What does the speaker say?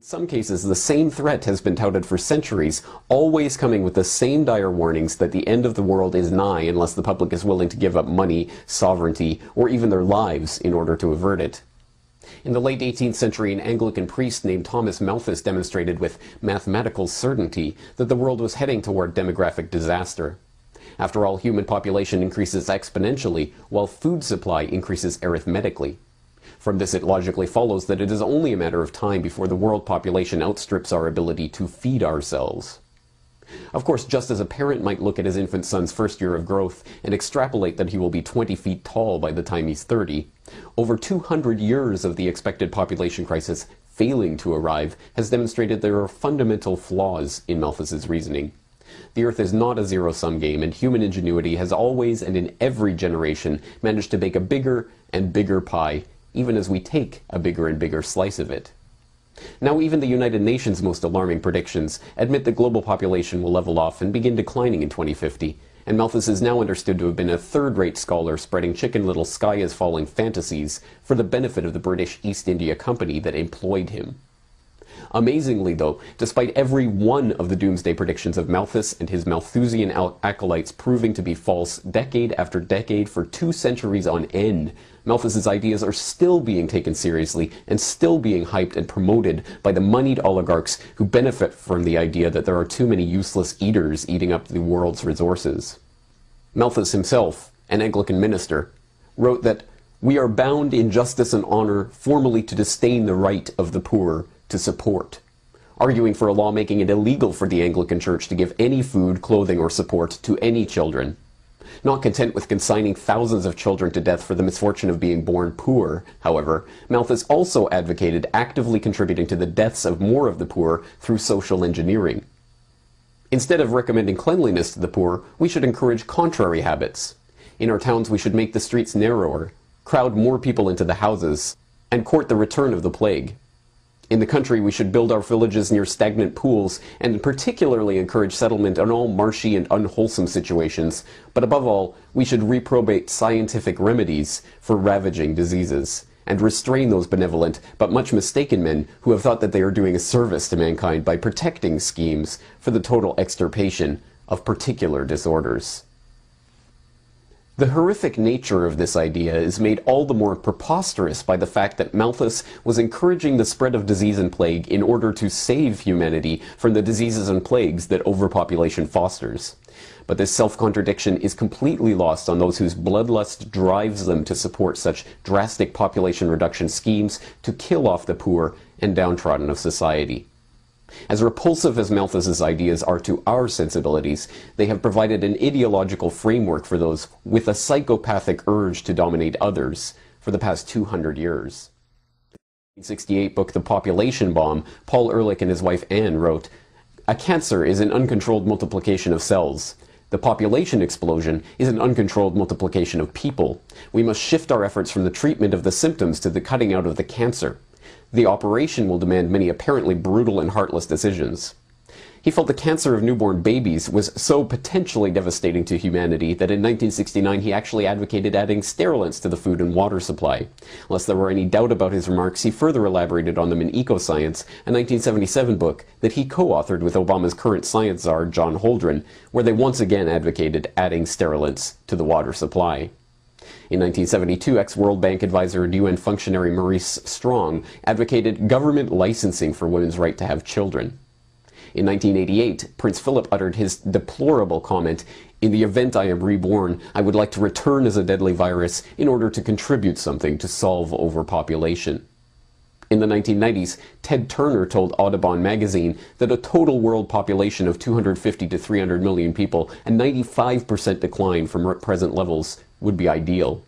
In some cases, the same threat has been touted for centuries, always coming with the same dire warnings that the end of the world is nigh unless the public is willing to give up money, sovereignty, or even their lives in order to avert it. In the late 18th century, an Anglican priest named Thomas Malthus demonstrated with mathematical certainty that the world was heading toward demographic disaster. After all, human population increases exponentially, while food supply increases arithmetically. From this, it logically follows that it is only a matter of time before the world population outstrips our ability to feed ourselves. Of course, just as a parent might look at his infant son's first year of growth and extrapolate that he will be 20 feet tall by the time he's 30, over 200 years of the expected population crisis failing to arrive has demonstrated there are fundamental flaws in Malthus's reasoning. The Earth is not a zero-sum game, and human ingenuity has always and in every generation managed to bake a bigger and bigger pie, even as we take a bigger and bigger slice of it. Now, even the United Nations' most alarming predictions admit that global population will level off and begin declining in 2050, and Malthus is now understood to have been a third-rate scholar spreading Chicken Little Sky is Falling fantasies for the benefit of the British East India Company that employed him. Amazingly, though, despite every one of the doomsday predictions of Malthus and his Malthusian acolytes proving to be false decade after decade for 2 centuries on end, Malthus's ideas are still being taken seriously and still being hyped and promoted by the moneyed oligarchs who benefit from the idea that there are too many useless eaters eating up the world's resources. Malthus himself, an Anglican minister, wrote that, "We are bound in justice and honor formally to disdain the right of the poor to support," arguing for a law making it illegal for the Anglican Church to give any food, clothing, or support to any children. Not content with consigning thousands of children to death for the misfortune of being born poor, however, Malthus also advocated actively contributing to the deaths of more of the poor through social engineering. Instead of recommending cleanliness to the poor, we should encourage contrary habits. In our towns, we should make the streets narrower, crowd more people into the houses, and court the return of the plague. In the country, we should build our villages near stagnant pools and particularly encourage settlement on all marshy and unwholesome situations, but above all, we should reprobate scientific remedies for ravaging diseases and restrain those benevolent but much mistaken men who have thought that they are doing a service to mankind by protecting schemes for the total extirpation of particular disorders. The horrific nature of this idea is made all the more preposterous by the fact that Malthus was encouraging the spread of disease and plague in order to save humanity from the diseases and plagues that overpopulation fosters. But this self-contradiction is completely lost on those whose bloodlust drives them to support such drastic population reduction schemes to kill off the poor and downtrodden of society. As repulsive as Malthus's ideas are to our sensibilities, they have provided an ideological framework for those with a psychopathic urge to dominate others for the past 200 years. In the 1968 book The Population Bomb, Paul Ehrlich and his wife Anne wrote, "A cancer is an uncontrolled multiplication of cells. The population explosion is an uncontrolled multiplication of people. We must shift our efforts from the treatment of the symptoms to the cutting out of the cancer. The operation will demand many apparently brutal and heartless decisions." He felt the cancer of newborn babies was so potentially devastating to humanity that in 1969 he actually advocated adding sterilants to the food and water supply. Lest there were any doubt about his remarks, he further elaborated on them in Ecoscience, a 1977 book that he co-authored with Obama's current science czar, John Holdren, where they once again advocated adding sterilants to the water supply. In 1972, ex-World Bank advisor and UN functionary Maurice Strong advocated government licensing for women's right to have children. In 1988, Prince Philip uttered his deplorable comment, "In the event I am reborn, I would like to return as a deadly virus in order to contribute something to solve overpopulation." In the 1990s, Ted Turner told Audubon magazine that a total world population of 250 to 300 million people, a 95% decline from present levels, would be ideal.